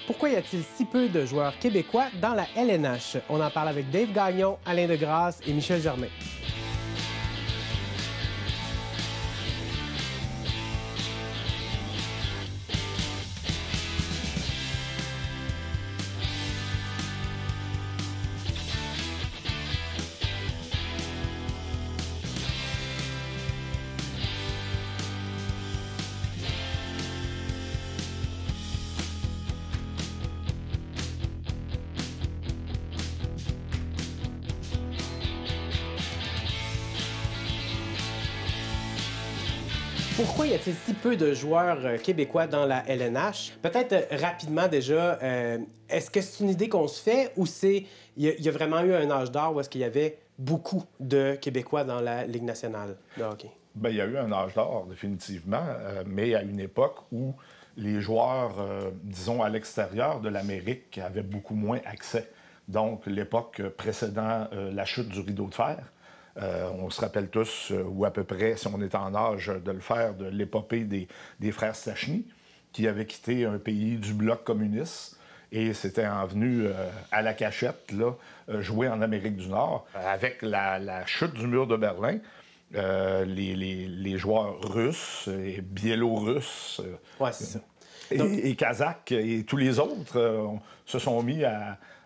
Pourquoi y a-t-il si peu de joueurs québécois dans la LNH? On en parle avec Dave Gagnon, Alain Degrasse et Michel Germain. Pourquoi y a-t-il si peu de joueurs québécois dans la LNH? Peut-être rapidement déjà, est-ce que c'est une idée qu'on se fait ou il y a vraiment eu un âge d'or où est-ce qu'il y avait beaucoup de Québécois dans la Ligue nationale de hockey? Bien, il y a eu un âge d'or, définitivement, mais à une époque où les joueurs, disons, à l'extérieur de l'Amérique avaient beaucoup moins accès. Donc, l'époque précédant la chute du rideau de fer. On se rappelle tous, ou à peu près, si on est en âge de le faire, de l'épopée des frères Stachny, qui avaient quitté un pays du bloc communiste et s'étaient envenus à la cachette, là, jouer en Amérique du Nord. Avec la chute du mur de Berlin, les joueurs russes et biélorusses ouais, c'est ça. Et kazakhs et tous les autres se sont mis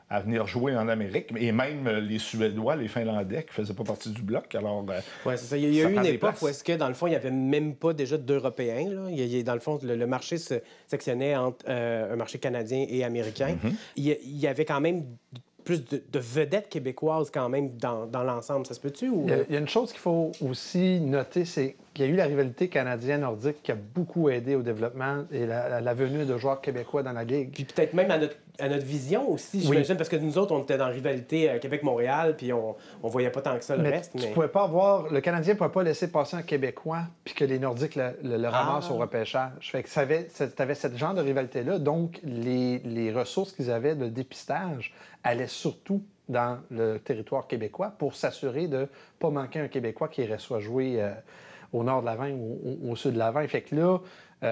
à venir jouer en Amérique, et même les Suédois, les Finlandais, qui ne faisaient pas partie du bloc. Alors, oui, c'est ça. Il y a eu une époque où est-ce que, dans le fond, il n'y avait même pas déjà d'Européens. Là. Dans le fond, le marché se sectionnait entre un marché canadien et américain. Mm-hmm. Il y avait quand même plus de vedettes québécoises quand même dans l'ensemble. Ça se peut-tu? Ou... Il y a une chose qu'il faut aussi noter, c'est qu'il y a eu la rivalité canadienne-nordique qui a beaucoup aidé au développement et la venue de joueurs québécois dans la Ligue. Puis peut-être même à notre vision aussi, j'imagine, oui. Parce que nous autres, on était dans la rivalité Québec-Montréal, puis on voyait pas tant que ça le reste. Mais tu pouvais pas avoir... Le Canadien ne pouvait pas laisser passer un Québécois puis que les Nordiques le ramassent au repêchage. Fait que tu avais ce genre de rivalité-là, donc les ressources qu'ils avaient de dépistage allaient surtout dans le territoire québécois pour s'assurer de ne pas manquer un Québécois qui irait soit jouer au nord de l'Avent ou au sud de l'Avent. Fait que là,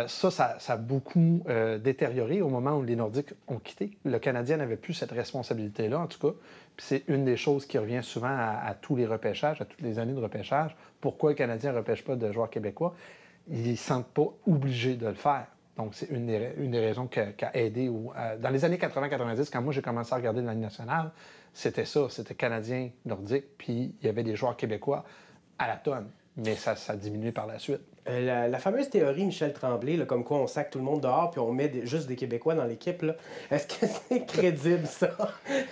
ça a beaucoup détérioré au moment où les Nordiques ont quitté. Le Canadien n'avait plus cette responsabilité-là, en tout cas. Puis c'est une des choses qui revient souvent à tous les repêchages, à toutes les années de repêchage. Pourquoi le Canadien ne repêche pas de joueurs québécois? Ils ne se sentent pas obligés de le faire. Donc, c'est une des raisons qui a aidé. Dans les années 80-90, quand moi j'ai commencé à regarder la Ligue nationale, c'était ça. C'était Canadien, Nordique, puis il y avait des joueurs québécois à la tonne. Mais ça a diminué par la suite. La fameuse théorie Michel Tremblay, là, comme quoi on sac tout le monde dehors puis on met juste des Québécois dans l'équipe, là, est-ce que c'est crédible, ça?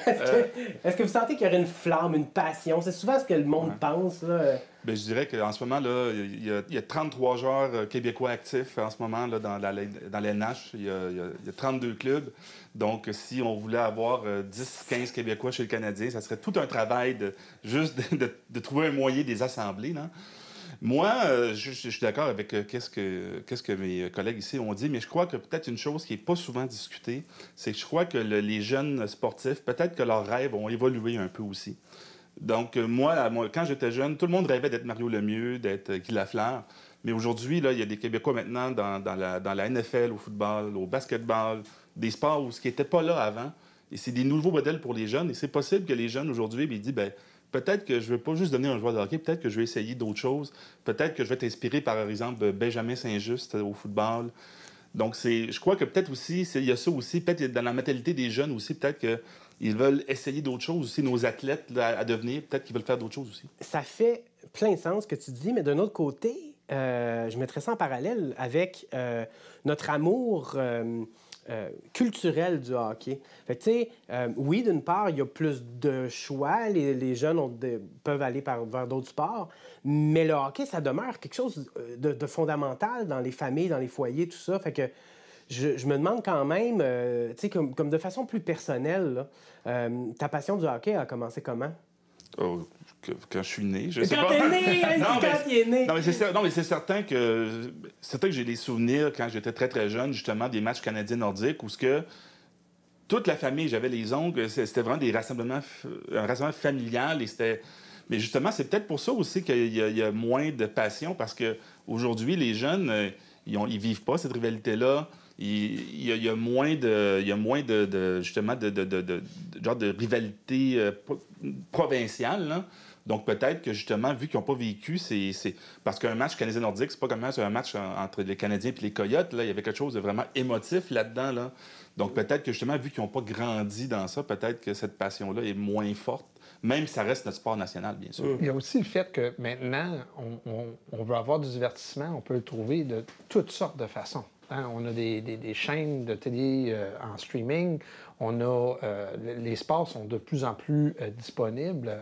Est-ce que vous sentez qu'il y aurait une flamme, une passion? C'est souvent ce que le monde pense. Là. Bien, je dirais qu'en ce moment, là, il y a 33 joueurs québécois actifs en ce moment là, dans la LNH. Il y a 32 clubs. Donc, si on voulait avoir 10-15 Québécois chez le Canadien, ça serait tout un travail de trouver un moyen de les assembler. Là. Moi, je suis d'accord avec qu'est-ce que mes collègues ici ont dit, mais je crois que peut-être une chose qui n'est pas souvent discutée, c'est que je crois que les jeunes sportifs, peut-être que leurs rêves ont évolué un peu aussi. Donc, moi, quand j'étais jeune, tout le monde rêvait d'être Mario Lemieux, d'être Guy Lafleur. Mais aujourd'hui, là, il y a des Québécois maintenant dans la NFL, au football, au basketball, des sports qui n'étaient pas là avant. Et c'est des nouveaux modèles pour les jeunes. Et c'est possible que les jeunes, aujourd'hui, ils disent, bien, peut-être que je ne veux pas juste devenir un joueur de hockey, peut-être que je vais essayer d'autres choses. Peut-être que je vais être inspiré par exemple, Benjamin Saint-Just au football. Donc, je crois que peut-être aussi, il y a ça aussi, peut-être dans la mentalité des jeunes aussi, peut-être qu'ils veulent essayer d'autres choses aussi, nos athlètes là, à devenir, peut-être qu'ils veulent faire d'autres choses aussi. Ça fait plein de sens ce que tu dis, mais d'un autre côté, je mettrais ça en parallèle avec notre amour culturel du hockey. Fait que, tu sais, oui, d'une part, il y a plus de choix. Les jeunes peuvent aller vers d'autres sports. Mais le hockey, ça demeure quelque chose de fondamental dans les familles, dans les foyers, tout ça. Fait que je me demande quand même, tu sais, comme de façon plus personnelle, là, ta passion du hockey a commencé comment? Oh, quand je suis né, je sais quand pas. T'es né, quand il est né. Non, mais c'est certain que j'ai des souvenirs quand j'étais très, très jeune, justement, des matchs canadiens-nordiques où toute la famille, j'avais les oncles, c'était vraiment un rassemblement familial et c'était... Mais justement, c'est peut-être pour ça aussi qu'il y a moins de passion parce qu'aujourd'hui, les jeunes, ils vivent pas cette rivalité-là. il y a moins de justement, genre de rivalité provinciale, là. Donc, peut-être que, justement, vu qu'ils n'ont pas vécu, c'est... Parce qu'un match canadien-nordique, c'est pas comme un match entre les Canadiens et les Coyotes. Là. Il y avait quelque chose de vraiment émotif là-dedans. Là. Donc, peut-être que, justement, vu qu'ils n'ont pas grandi dans ça, peut-être que cette passion-là est moins forte, même si ça reste notre sport national, bien sûr. Il y a aussi le fait que maintenant, on veut avoir du divertissement, on peut le trouver de toutes sortes de façons. Hein? On a des chaînes de télé en streaming, les sports sont de plus en plus disponibles,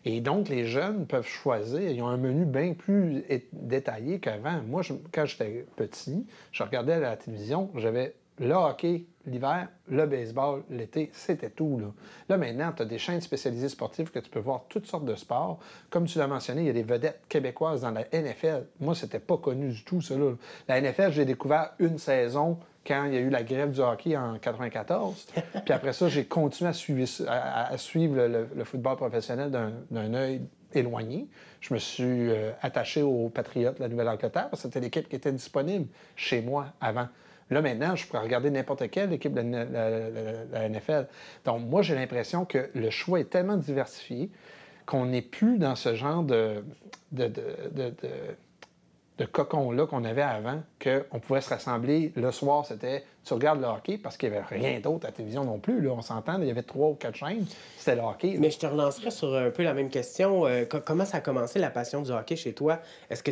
et donc les jeunes peuvent choisir. Ils ont un menu bien plus détaillé qu'avant. Moi, quand j'étais petit, je regardais la télévision, j'avais le hockey l'hiver, le baseball l'été, c'était tout. Là maintenant, tu as des chaînes spécialisées sportives que tu peux voir toutes sortes de sports. Comme tu l'as mentionné, il y a des vedettes québécoises dans la NFL. Moi, c'était pas connu du tout, ça. Là. La NFL, j'ai découvert une saison quand il y a eu la grève du hockey en 1994. Puis après ça, j'ai continué à suivre le football professionnel d'un œil éloigné. Je me suis attaché aux Patriots de la Nouvelle-Angleterre parce que c'était l'équipe qui était disponible chez moi avant. Là, maintenant, je pourrais regarder n'importe quelle équipe de la NFL. Donc, moi, j'ai l'impression que le choix est tellement diversifié qu'on n'est plus dans ce genre de cocon-là qu'on avait avant, qu'on pouvait se rassembler. Le soir, c'était tu regardes le hockey parce qu'il n'y avait rien d'autre à la télévision non plus. Là, on s'entend, il y avait 3 ou 4 chaînes. C'était le hockey. Là. Mais je te relancerais sur un peu la même question. Comment ça a commencé, la passion du hockey chez toi? Est-ce que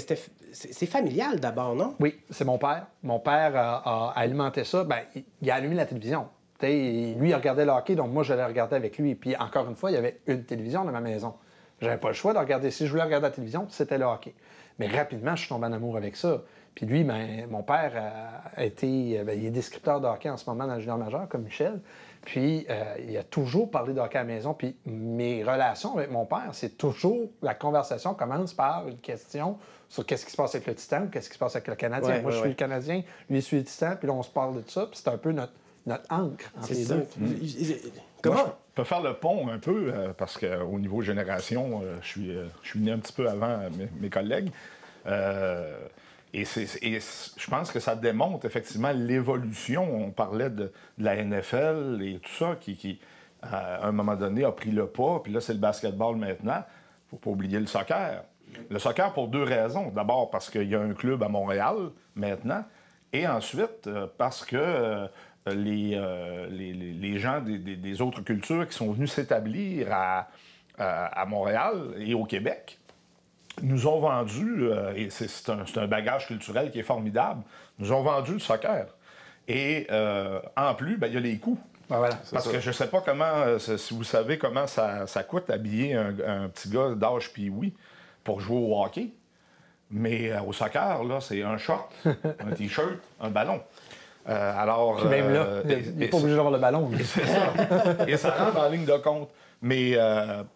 c'est familial d'abord, non? Oui, c'est mon père. Mon père a alimenté ça. Bien, il a allumé la télévision. Lui, il regardait le hockey, donc moi, je l'ai regardé avec lui. Puis encore une fois, il y avait une télévision dans ma maison. J'avais pas le choix de regarder. Si je voulais regarder la télévision, c'était le hockey. Mais rapidement, je suis tombé en amour avec ça. Puis lui, mon père il est descripteur de hockey en ce moment dans le junior majeur, comme Michel. Puis il a toujours parlé de hockey à la maison. Puis mes relations avec mon père, c'est toujours... La conversation commence par une question sur qu'est-ce qui se passe avec le Titan, qu'est-ce qui se passe avec le Canadien. Ouais, moi, je suis le Canadien, lui, il suit le Titan. Puis là, on se parle de ça. Puis c'est un peu notre encre entre les deux. Comment? Moi, je peux faire le pont un peu, parce qu'au niveau génération, je suis né un petit peu avant mes collègues. Et je pense que ça démontre effectivement l'évolution. On parlait de la NFL et tout ça, qui à un moment donné, a pris le pas. Puis là, c'est le basketball maintenant. Il ne faut pas oublier le soccer. Le soccer pour 2 raisons. D'abord, parce qu'il y a un club à Montréal maintenant. Et ensuite, parce que les gens des autres cultures qui sont venus s'établir à Montréal et au Québec nous ont vendu, et c'est un bagage culturel qui est formidable, nous ont vendu le soccer. Et en plus, il y a les coûts. Ben voilà, parce que je ne sais pas comment, si vous savez comment ça coûte habiller un petit gars d'âge pee-wee pour jouer au hockey. Mais au soccer, là, c'est un short, un T-shirt, un ballon. Alors, puis même là, il n'est pas obligé d'avoir le ballon. C'est ça. Et ça rentre en ligne de compte. Mais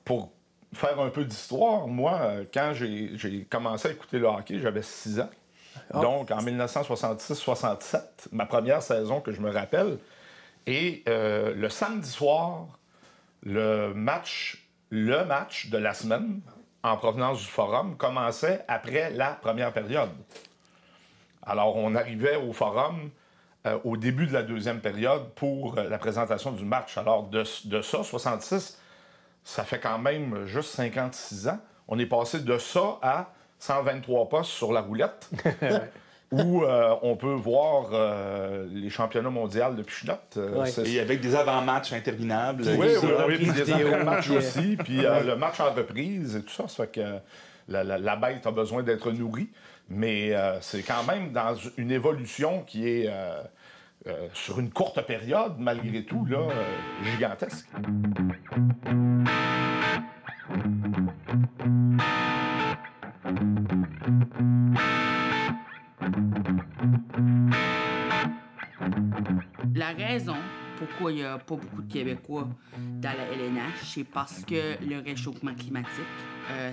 pour faire un peu d'histoire, moi, quand j'ai commencé à écouter le hockey, j'avais 6 ans. Oh. Donc, en 1966-67, ma première saison que je me rappelle. Et le samedi soir, le match de la semaine, en provenance du Forum, commençait après la première période. Alors, on arrivait au Forum au début de la deuxième période pour la présentation du match. Alors, de ça, 66, ça fait quand même juste 56 ans. On est passé de ça à 123 postes sur la roulette, où on peut voir les championnats mondiaux de Pichenotte. Et avec des avant-matchs interminables. Oui, puis des après-matchs aussi, puis le match en reprise et tout ça. Ça fait que la bête a besoin d'être nourrie. Mais c'est quand même dans une évolution qui est, sur une courte période, malgré tout, là, gigantesque. La raison pourquoi il n'y a pas beaucoup de Québécois dans la LNH, c'est parce que le réchauffement climatique.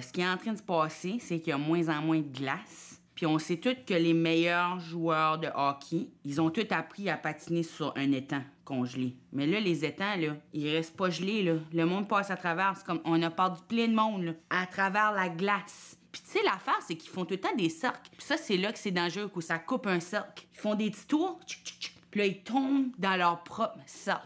Ce qui est en train de se passer, c'est qu'il y a moins en moins de glace. Puis on sait tous que les meilleurs joueurs de hockey, ils ont tous appris à patiner sur un étang congelé. Mais là, les étangs, là, ils restent pas gelés, là. Le monde passe à travers. C'est comme on a perdu plein de monde, là, à travers la glace. Puis tu sais, l'affaire, c'est qu'ils font tout le temps des cercles. Puis ça, c'est là que c'est dangereux, que ça coupe un cercle. Ils font des petits tours, tchic, tchic, tchic. Puis là, ils tombent dans leur propre sac.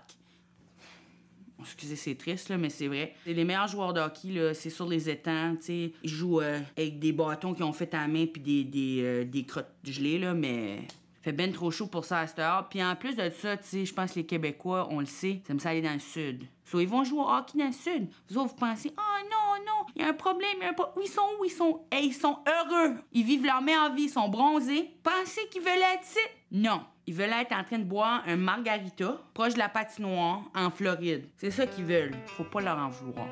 Excusez, c'est triste, là, mais c'est vrai. Les meilleurs joueurs de hockey, là, c'est sur les étangs, tu sais. Ils jouent avec des bâtons qu'ils ont fait à la main puis des crottes gelées, là, mais... Fait ben trop chaud pour ça à cette heure. Puis en plus de ça, tu sais, je pense que les Québécois, on le sait, ça me aller dans le sud. So, ils vont jouer au hockey dans le sud. Vous autres, vous pensez, oh non, il y a un problème, Où ils sont? Hey, ils sont heureux. Ils vivent leur meilleure vie, ils sont bronzés. Pensez qu'ils veulent être ici? Non. Ils veulent être en train de boire un margarita proche de la patinoire en Floride. C'est ça qu'ils veulent. Faut pas leur en vouloir.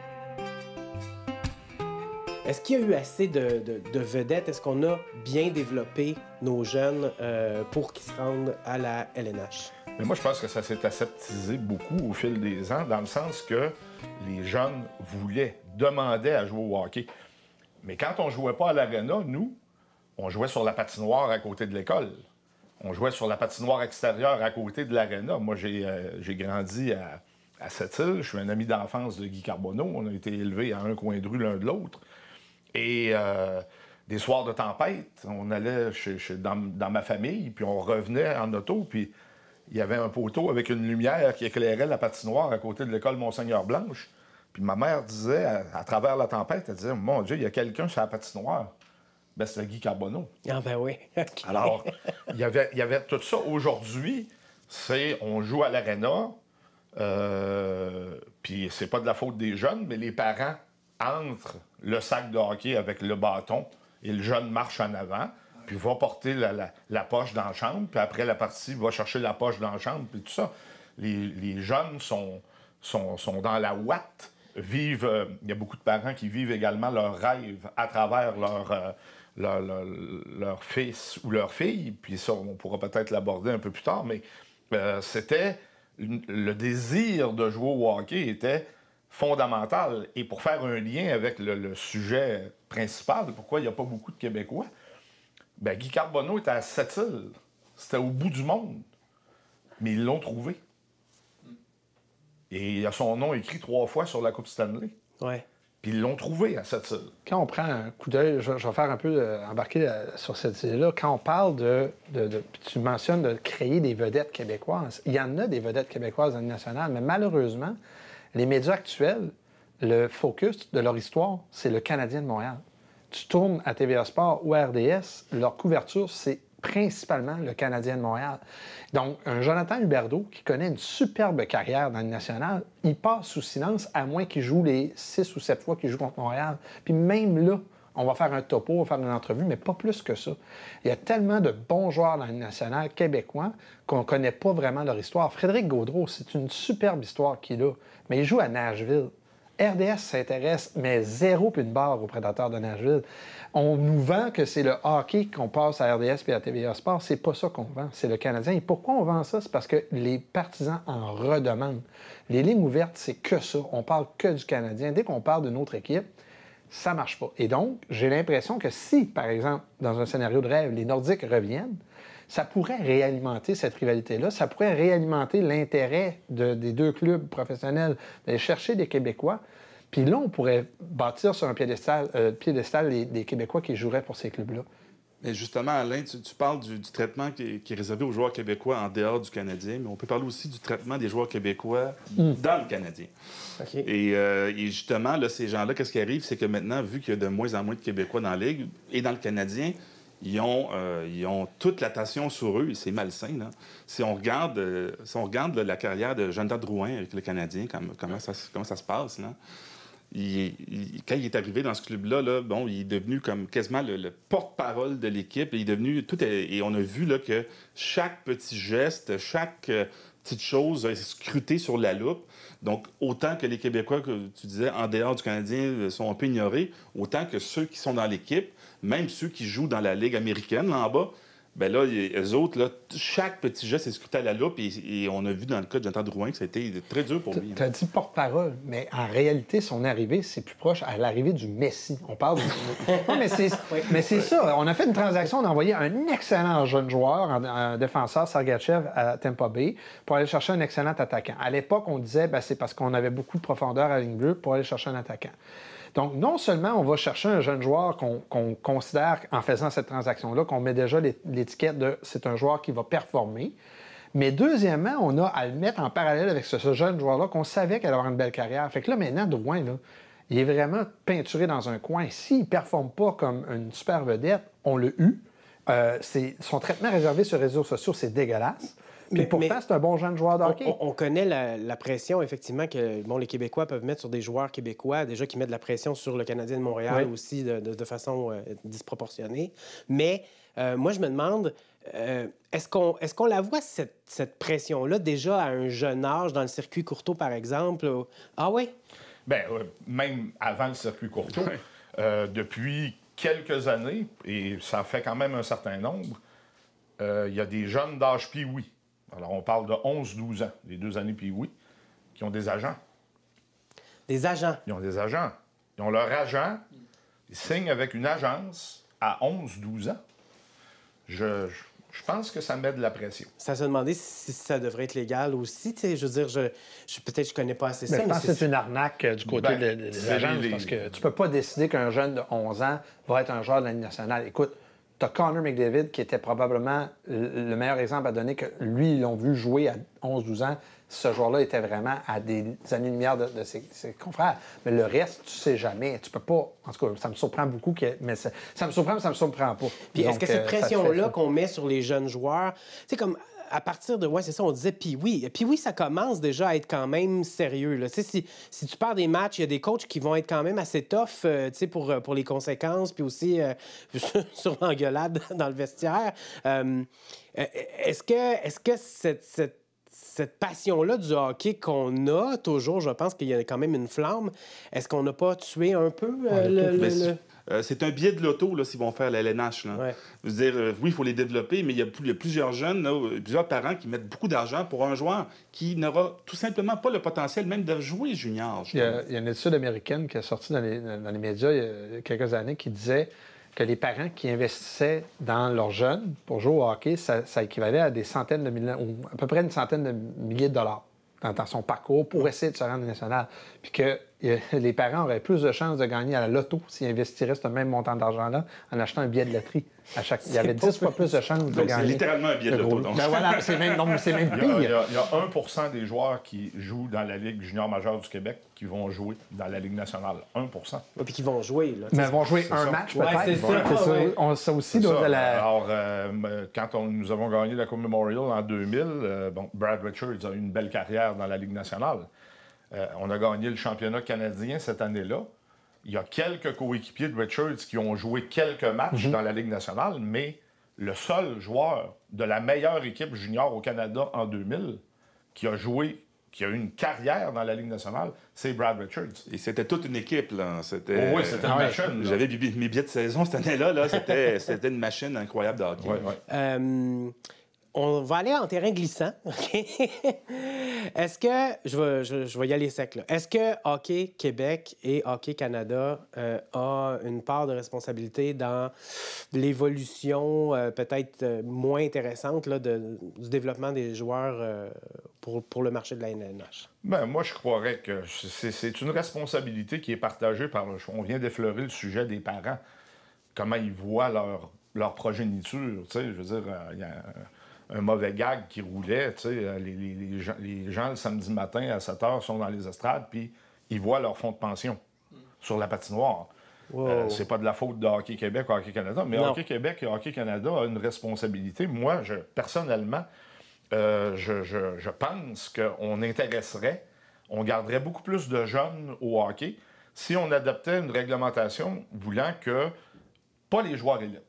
Est-ce qu'il y a eu assez de vedettes? Est-ce qu'on a bien développé nos jeunes pour qu'ils se rendent à la LNH? Mais moi, je pense que ça s'est aseptisé beaucoup au fil des ans, dans le sens que les jeunes demandaient à jouer au hockey. Mais quand on jouait pas à l'aréna, nous, on jouait sur la patinoire à côté de l'école. On jouait sur la patinoire extérieure à côté de l'aréna. Moi, j'ai grandi à Sept-Îles. Je suis un ami d'enfance de Guy Carbonneau. On a été élevés à un coin de rue l'un de l'autre. Et des soirs de tempête, on allait dans ma famille, puis on revenait en auto, puis il y avait un poteau avec une lumière qui éclairait la patinoire à côté de l'école Monseigneur-Blanche. Puis ma mère disait, à travers la tempête, elle disait « Mon Dieu, il y a quelqu'un sur la patinoire. » Ben, c'était Guy Carbonneau. Ah ben oui. Okay. Alors, il y avait tout ça. Aujourd'hui, on joue à l'aréna, puis c'est pas de la faute des jeunes, mais les parents entrent le sac de hockey avec le bâton et le jeune marche en avant, puis va porter la poche dans la chambre, puis après la partie, va chercher la poche dans la chambre, puis tout ça. Les jeunes sont dans la ouate, vivent... il y a beaucoup de parents qui vivent également leurs rêves à travers leur fils ou leur fille, puis ça, on pourra peut-être l'aborder un peu plus tard, mais c'était... Le désir de jouer au hockey était fondamental. Et pour faire un lien avec le sujet principal, pourquoi il n'y a pas beaucoup de Québécois, bien, Guy Carbonneau était à Sept-Îles. C'était au bout du monde. Mais ils l'ont trouvé. Et il a son nom écrit 3 fois sur la Coupe Stanley. Ouais. Puis ils l'ont trouvé à Sept-Îles. Quand on prend un coup d'œil, je vais faire un peu embarquer sur cette idée-là. Quand on parle tu mentionnes de créer des vedettes québécoises. Il y en a des vedettes québécoises dans le national, mais malheureusement, les médias actuels, le focus de leur histoire, c'est le Canadien de Montréal. Tu tournes à TVA Sport ou à RDS, leur couverture, c'est principalement le Canadien de Montréal. Donc, un Jonathan Huberdeau, qui connaît une superbe carrière dans le national, il passe sous silence, à moins qu'il joue les 6 ou 7 fois qu'il joue contre Montréal. Puis même là, on va faire un topo, on va faire une entrevue, mais pas plus que ça. Il y a tellement de bons joueurs dans le national québécois qu'on ne connaît pas vraiment leur histoire. Frédéric Gaudreau, c'est une superbe histoire qu'il a, mais il joue à Nashville. RDS s'intéresse, mais zéro puis une barre aux Prédateurs de Nashville. On nous vend que c'est le hockey qu'on passe à RDS puis à TVA Sport. C'est pas ça qu'on vend, c'est le Canadien. Et pourquoi on vend ça? C'est parce que les partisans en redemandent. Les lignes ouvertes, c'est que ça. On parle que du Canadien. Dès qu'on parle d'une autre équipe, ça marche pas. Et donc, j'ai l'impression que si, par exemple, dans un scénario de rêve, les Nordiques reviennent, ça pourrait réalimenter cette rivalité-là, ça pourrait réalimenter l'intérêt des deux clubs professionnels d'aller chercher des Québécois. Puis là, on pourrait bâtir sur un piédestal les Québécois qui joueraient pour ces clubs-là. Mais justement, Alain, tu parles du traitement qui est réservé aux joueurs québécois en dehors du Canadien, mais on peut parler aussi du traitement des joueurs québécois dans le Canadien. Okay. Et justement, là, ces gens-là, qu'est-ce qui arrive? C'est que maintenant, vu qu'il y a de moins en moins de Québécois dans la Ligue et dans le Canadien, ils ont toute l'attention sur eux, et c'est malsain. Là. Si on regarde la carrière de Jonathan Drouin avec le Canadien, comment ça se passe, là, quand il est arrivé dans ce club-là, il est devenu comme quasiment le porte-parole de l'équipe. Et il est devenu et on a vu là, que chaque petit geste, chaque petite chose est scrutée sur la loupe. Donc, autant que les Québécois, que tu disais, en dehors du Canadien, sont un peu ignorés, autant que ceux qui sont dans l'équipe, même ceux qui jouent dans la Ligue américaine, là en bas, bien là, eux autres, là, chaque petit geste est scruté à la loupe et on a vu dans le cas de Jonathan Drouin que ça a été très dur pour lui. Tu as dit porte-parole, mais en réalité, son arrivée, c'est plus proche à l'arrivée du Messi. On parle du... Non, mais c'est ça. On a fait une transaction, on a envoyé un excellent jeune joueur, un défenseur, Sergachev, à Tampa Bay, pour aller chercher un excellent attaquant. À l'époque, on disait c'est parce qu'on avait beaucoup de profondeur à la ligne bleue pour aller chercher un attaquant. Donc, non seulement on va chercher un jeune joueur qu'on considère, en faisant cette transaction-là, qu'on met déjà l'étiquette de « c'est un joueur qui va performer », Mais deuxièmement, on a à le mettre en parallèle avec ce jeune joueur-là qu'on savait qu'elle allait avoir une belle carrière. Fait que là, maintenant, Drouin, là, il est vraiment peinturé dans un coin. S'il ne performe pas comme une super vedette, on l'a eu. Son traitement réservé sur les réseaux sociaux, c'est dégueulasse. Puis pourtant, c'est un bon jeune joueur de hockey. On connaît la pression, effectivement, que les Québécois peuvent mettre sur des joueurs québécois, déjà qui mettent de la pression sur le Canadien de Montréal aussi de façon disproportionnée. Mais moi, je me demande, est-ce qu'on la voit, cette pression-là, déjà à un jeune âge, dans le circuit Courteau, par exemple? Ah oui? Bien, même avant le circuit Courteau, depuis quelques années, et ça fait quand même un certain nombre, il y a des jeunes d'âge pee-wee. Alors, on parle de 11-12 ans, les 2 années pee-wee, qui ont des agents. Des agents? Ils ont des agents. Ils ont leur agent. Ils signent avec une agence à 11-12 ans. Je pense que ça met de la pression. Ça se demandait si ça devrait être légal aussi. Je veux dire, peut-être que je connais pas assez ça. Mais je pense que c'est une arnaque du côté des agences, parce que tu peux pas décider qu'un jeune de 11 ans va être un joueur de la Ligue nationale. Écoute, tu as Connor McDavid, qui était probablement le meilleur exemple à donner, que lui, ils l'ont vu jouer à 11-12 ans. Ce joueur-là était vraiment à des années-lumière de ses confrères. Mais le reste, tu sais jamais. Tu peux pas... En tout cas, ça me surprend beaucoup. Mais ça me surprend, mais ça me surprend pas. Puis est-ce que cette pression-là qu'on met sur les jeunes joueurs, tu sais, comme... À partir de... Ouais, c'est ça, on disait puis oui, ça commence déjà à être quand même sérieux. Là. Si tu perds des matchs, il y a des coachs qui vont être quand même assez tough pour les conséquences, puis aussi sur l'engueulade dans le vestiaire. Est-ce que cette passion-là du hockey qu'on a toujours, je pense qu'il y a quand même une flamme, est-ce qu'on n'a pas tué un peu c'est un biais de l'auto, là, s'ils vont faire la LNH. Là. Ouais. Je veux dire, oui, il faut les développer, mais il y a plusieurs jeunes, là, plusieurs parents qui mettent beaucoup d'argent pour un joueur qui n'aura tout simplement pas le potentiel même de jouer junior. Il y a une étude américaine qui est sortie dans les médias il y a quelques années qui disait que les parents qui investissaient dans leurs jeunes pour jouer au hockey, ça équivalait à des centaines de milliers, ou à peu près une centaine de milliers de dollars dans son parcours pour essayer de se rendre national. Puis que les parents auraient plus de chances de gagner à la loto s'ils investiraient ce même montant d'argent-là en achetant un billet de loterie. Il y avait 10 fois plus de chances de gagner. C'est littéralement un billet de loto. Donc. Ben voilà, c'est même pire. Il y a 1 % des joueurs qui jouent dans la Ligue junior majeure du Québec qui vont jouer dans la Ligue nationale. 1 %. Ouais, puis qui vont jouer. Là, mais ils vont jouer un match, peut-être. C'est ça. Ouais. Ça aussi, ça. La... Alors, quand nous avons gagné la Coupe Memorial en 2000, Brad Richards a eu une belle carrière dans la Ligue nationale. On a gagné le championnat canadien cette année-là. Il y a quelques coéquipiers de Richards qui ont joué quelques matchs dans la Ligue nationale, mais le seul joueur de la meilleure équipe junior au Canada en 2000 qui a eu une carrière dans la Ligue nationale, c'est Brad Richards. Et c'était toute une équipe, là. Oui, c'était une machine. J'avais mes billets de saison cette année-là. Là. C'était une machine incroyable de hockey. Ouais. On va aller en terrain glissant. Okay? Est-ce que... Je vais y aller sec, là. Est-ce que Hockey Québec et Hockey Canada a une part de responsabilité dans l'évolution peut-être moins intéressante là, du développement des joueurs pour le marché de la LNH? Bien, moi, je croirais que c'est une responsabilité qui est partagée par... On vient d'effleurer le sujet des parents. Comment ils voient leur progéniture. Tu sais, je veux dire, il y a un mauvais gag qui roulait. Tu sais, les gens, le samedi matin, à 7 h, sont dans les estrades, puis ils voient leur fonds de pension sur la patinoire. Wow. C'est pas de la faute de Hockey Québec ou Hockey Canada, mais Non. Hockey Québec et Hockey Canada ont une responsabilité. Moi, personnellement, je pense qu'on intéresserait, on garderait beaucoup plus de jeunes au hockey si on adoptait une réglementation voulant que, pas les joueurs élites,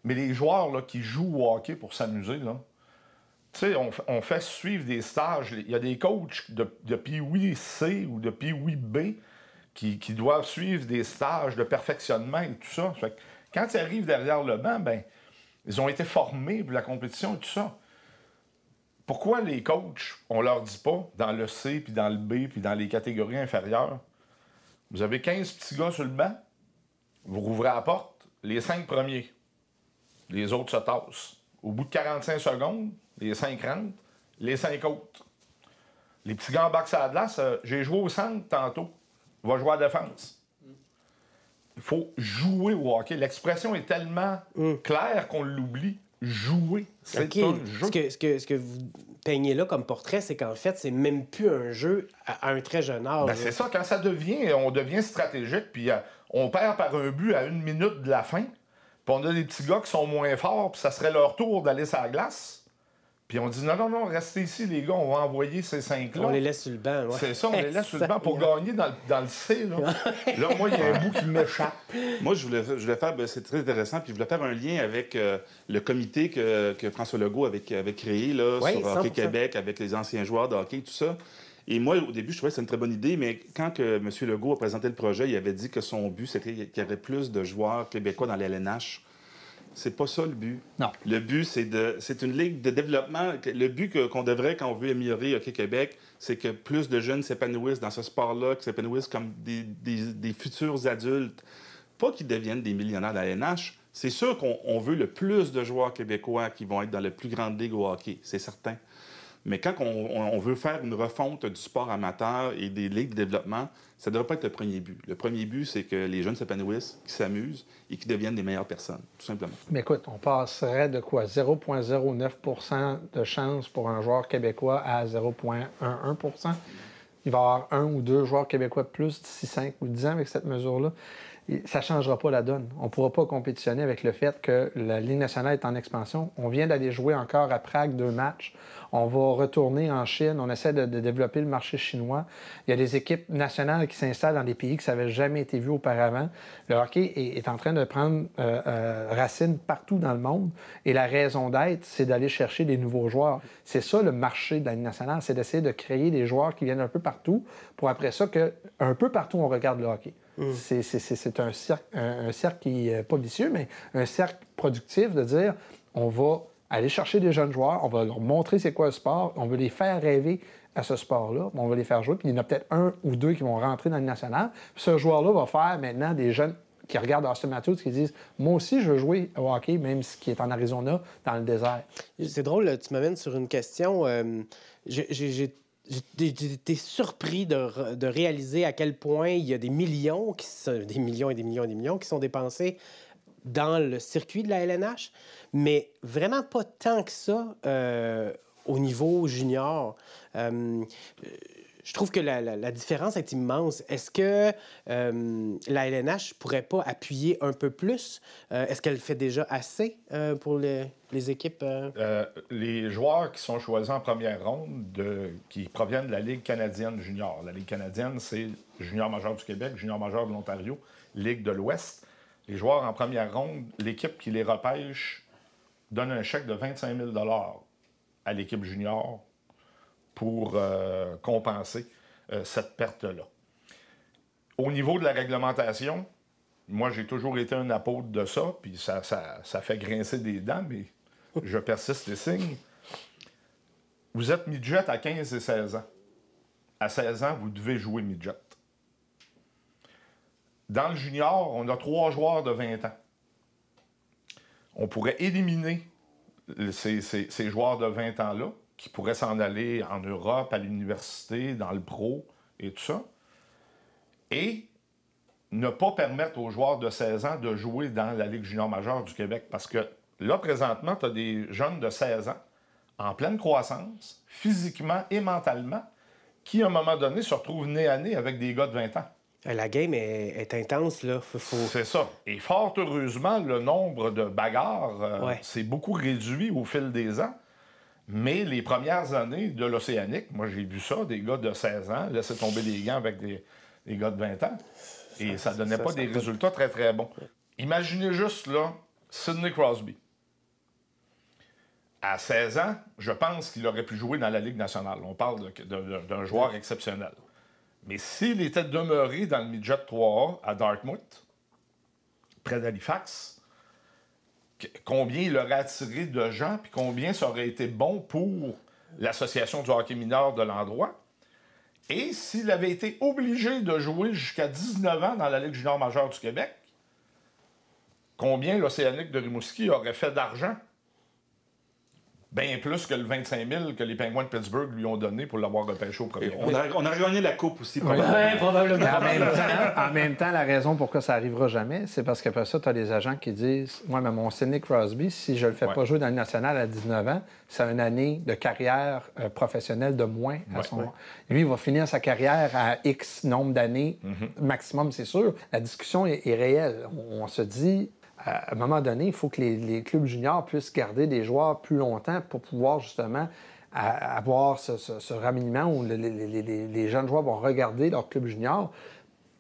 mais les joueurs là, qui jouent au hockey pour s'amuser, là, tu sais, on fait suivre des stages. Il y a des coachs de Pee-Wee C ou de Pee-Wee B qui doivent suivre des stages de perfectionnement et tout ça. Fait que quand ils arrivent derrière le banc, ben, ils ont été formés pour la compétition et tout ça. Pourquoi les coachs, on leur dit pas, dans le C, puis dans le B, puis dans les catégories inférieures, vous avez 15 petits gars sur le banc, vous rouvrez la porte, les 5 premiers. Les autres se tassent. Au bout de 45 secondes, les 5 rentrent, les 5 autres. Les petits gars en bas de la glace, j'ai joué au centre tantôt. Va jouer à la défense. Il faut jouer au hockey. L'expression est tellement claire qu'on l'oublie. jouer. C'est OK. un jeu. Ce que vous peignez là comme portrait, c'est qu'en fait, c'est même plus un jeu à un très jeune âge. Ben, c'est ça, quand on devient stratégique, puis on perd par un but à 1 minute de la fin, puis on a des petits gars qui sont moins forts, puis ça serait leur tour d'aller sur la glace. Puis on dit non, restez ici, les gars, on va envoyer ces 5-là. On les laisse sur le banc. Ouais. C'est ça, on les laisse sur le banc pour gagner dans le C. Là, là moi, il y a un bout qui m'échappe. Moi, je voulais faire, c'est très intéressant, puis je voulais faire un lien avec le comité que François Legault avait créé là, sur Hockey 100%. Québec, avec les anciens joueurs de hockey, tout ça. Et moi, au début, je trouvais que c'était une très bonne idée, mais quand que M. Legault a présenté le projet, il avait dit que son but, c'était qu'il y avait plus de joueurs québécois dans la LNH. C'est pas ça le but. Non. Le but, c'est une ligue de développement. Le but qu'on devrait, quand on veut améliorer Hockey Québec, c'est que plus de jeunes s'épanouissent dans ce sport-là, qu'ils s'épanouissent comme des futurs adultes. Pas qu'ils deviennent des millionnaires de la LNH. C'est sûr qu'on veut le plus de joueurs québécois qui vont être dans la plus grande ligue au hockey, c'est certain. Mais quand on veut faire une refonte du sport amateur et des ligues de développement, ça ne devrait pas être le premier but. Le premier but, c'est que les jeunes s'épanouissent, qu'ils s'amusent et qu'ils deviennent des meilleures personnes, tout simplement. Mais écoute, on passerait de quoi? 0,09 % de chance pour un joueur québécois à 0,11 %. Il va y avoir 1 ou 2 joueurs québécois de plus d'ici 5 ou 10 ans avec cette mesure-là. Ça ne changera pas la donne. On ne pourra pas compétitionner avec le fait que la Ligue nationale est en expansion. On vient d'aller jouer encore à Prague 2 matchs. On va retourner en Chine. On essaie de développer le marché chinois. Il y a des équipes nationales qui s'installent dans des pays qui n'avaient jamais été vus auparavant. Le hockey est en train de prendre racine partout dans le monde. Et la raison d'être, c'est d'aller chercher des nouveaux joueurs. C'est ça le marché de la Ligue nationale, c'est d'essayer de créer des joueurs qui viennent un peu partout pour après ça qu'un peu partout on regarde le hockey. C'est un cercle qui n'est pas vicieux, mais un cercle productif de dire on va aller chercher des jeunes joueurs, on va leur montrer c'est quoi le sport, on veut les faire rêver à ce sport-là, on va les faire jouer, puis il y en a peut-être 1 ou 2 qui vont rentrer dans le national. Puis ce joueur-là va faire maintenant des jeunes qui regardent Austin Matthews qui disent moi aussi je veux jouer au hockey, même ce qui est en Arizona, dans le désert. C'est drôle, tu m'amènes sur une question. J'étais surpris de réaliser à quel point il y a des millions qui sont dépensés dans le circuit de la LNH, mais vraiment pas tant que ça au niveau junior. Je trouve que la différence est immense. Est-ce que la LNH pourrait pas appuyer un peu plus? Est-ce qu'elle fait déjà assez pour les équipes? Les joueurs qui sont choisis en première ronde, qui proviennent de la Ligue canadienne junior. La Ligue canadienne, c'est junior majeur du Québec, junior majeur de l'Ontario, Ligue de l'Ouest. Les joueurs en première ronde, l'équipe qui les repêche donne un chèque de 25 000 $ à l'équipe junior pour compenser cette perte-là. Au niveau de la réglementation, moi, j'ai toujours été un apôtre de ça, puis ça fait grincer des dents, mais je persiste et signe. Vous êtes midget à 15 et 16 ans. À 16 ans, vous devez jouer midget. Dans le junior, on a 3 joueurs de 20 ans. On pourrait éliminer ces joueurs de 20 ans-là, qui pourraient s'en aller en Europe, à l'université, dans le pro et tout ça, et ne pas permettre aux joueurs de 16 ans de jouer dans la Ligue junior majeure du Québec. Parce que là, présentement, tu as des jeunes de 16 ans, en pleine croissance, physiquement et mentalement, qui, à un moment donné, se retrouvent nez à nez avec des gars de 20 ans. La game est intense, là. C'est ça. Et fort heureusement, le nombre de bagarres s'est beaucoup réduit au fil des ans. Mais les premières années de l'Océanique, moi, j'ai vu ça, des gars de 16 ans laisser tomber des gants avec des gars de 20 ans. Et ça donnait pas des résultats très, très bons. Imaginez juste, là, Sidney Crosby. À 16 ans, je pense qu'il aurait pu jouer dans la Ligue nationale. On parle d'un joueur exceptionnel. Mais s'il était demeuré dans le midget 3A à Dartmouth, près d'Halifax, combien il aurait attiré de gens, puis combien ça aurait été bon pour l'association du hockey mineur de l'endroit. Et s'il avait été obligé de jouer jusqu'à 19 ans dans la Ligue junior majeure du Québec, combien l'Océanique de Rimouski aurait fait d'argent? bien plus que le 25 000 que les Penguins de Pittsburgh lui ont donné pour l'avoir repêché au premier tour. On a gagné la coupe aussi. Ouais, probablement. En même temps, la raison pourquoi ça n'arrivera jamais, c'est parce qu'après ça, tu as des agents qui disent « Ouais, mais mon Sidney Crosby, si je le fais pas jouer dans le national à 19 ans, c'est une année de carrière professionnelle de moins. Lui, il va finir sa carrière à X nombre d'années maximum, c'est sûr. La discussion est réelle. On se dit... À un moment donné, il faut que les clubs juniors puissent garder des joueurs plus longtemps pour pouvoir justement avoir ce ramenement où les jeunes joueurs vont regarder leur club junior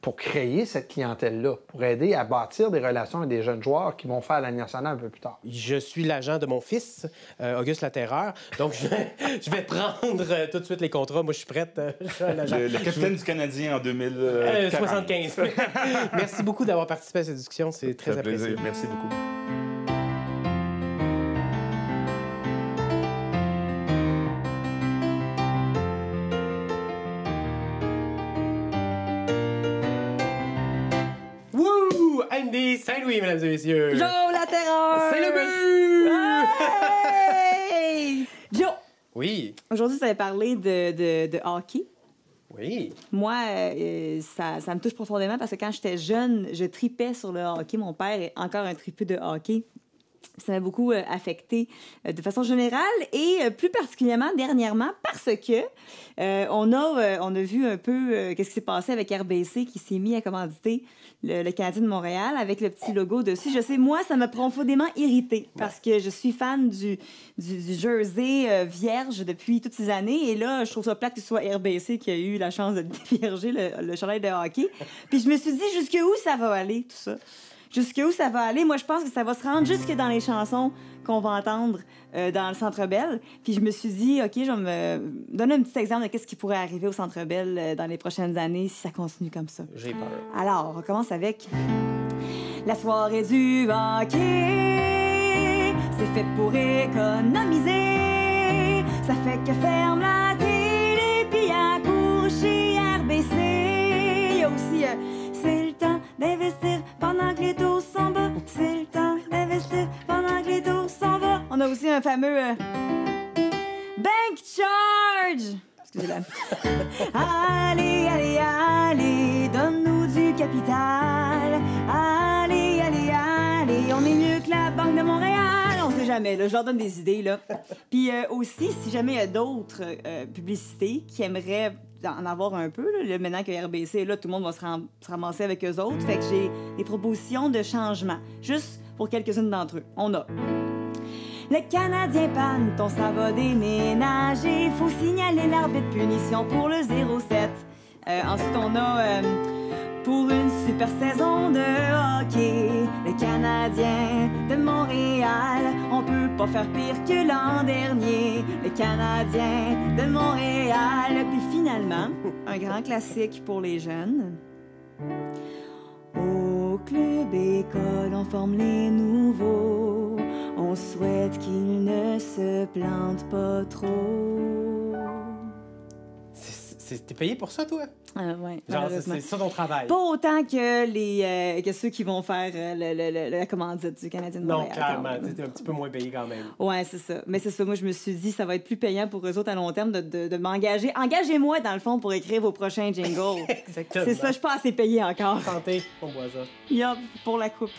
pour créer cette clientèle-là, pour aider à bâtir des relations avec des jeunes joueurs qui vont faire la nationale un peu plus tard. Je suis l'agent de mon fils, Auguste Laterreur, donc je vais prendre tout de suite les contrats. Moi, je suis prête. Je suis un agent. Le capitaine du Canadien en 2075. Merci beaucoup d'avoir participé à cette discussion. C'est très apprécié. Merci beaucoup. Andy Saint-Louis, mesdames et messieurs. Joe Laterreur! C'est le but! Hey! Joe! Oui. Aujourd'hui, ça va parler de hockey. Oui. Moi, ça me touche profondément parce que quand j'étais jeune, je tripais sur le hockey. Mon père est encore un tripeux de hockey. Ça m'a beaucoup affecté de façon générale et plus particulièrement dernièrement parce que on a vu un peu qu'est-ce qui s'est passé avec RBC qui s'est mis à commanditer le Canadien de Montréal avec le petit logo dessus. Je sais, moi, ça m'a profondément irritée parce que je suis fan du jersey vierge depuis toutes ces années et là, je trouve ça plate que ce soit RBC qui a eu la chance de dévierger le chandail de hockey. Puis je me suis dit, jusqu'où ça va aller, tout ça? Jusqu'où ça va aller? Moi, je pense que ça va se rendre jusque dans les chansons qu'on va entendre dans le Centre Bell. Puis je me suis dit, OK, je vais me donner un petit exemple de ce qui pourrait arriver au Centre Bell dans les prochaines années si ça continue comme ça. J'ai peur. Alors, on commence avec la soirée du hockey. C'est fait pour économiser. Ça fait que ferme la télé puis à court chez RBC. Il y a aussi... c'est le temps d'investir pendant que les taux s'en bas. C'est le temps d'investir pendant que les taux s'en bas. On a aussi un fameux Bank Charge. Excusez-moi. Allez, allez, allez, donne-nous du capital. Allez, allez, allez, on est mieux que la Banque de Montréal. On sait jamais, là, je leur donne des idées, là. Puis aussi, si jamais il y a d'autres publicités qui aimeraient en avoir un peu, là, maintenant que RBC est là, tout le monde va se ramasser avec eux autres. Fait que j'ai des propositions de changement, juste pour quelques-unes d'entre eux. On a... Le Canadien panne, ton ça va déménager. Faut signaler l'arbitre de punition pour le 0-7. Ensuite, on a... pour une super saison de hockey, le Canadien de Montréal, on peut pas faire pire que l'an dernier. Le Canadien de Montréal. Puis finalement, un grand classique pour les jeunes. Au club école, on forme les nouveaux. On souhaite qu'ils ne se plantent pas trop. T'es payé pour ça, toi? Oui, Genre, c'est ça ton travail? Pas autant que que ceux qui vont faire la commandite du Canadien de Montréal. Non, clairement. T'es un petit peu moins payé quand même. Oui, c'est ça. Mais c'est ça, moi, je me suis dit, ça va être plus payant pour eux autres à long terme de m'engager. Engagez-moi, dans le fond, pour écrire vos prochains jingles. Exactement. C'est ça, je suis pas assez payé encore. Santé, on boit ça. Yup, pour la coupe.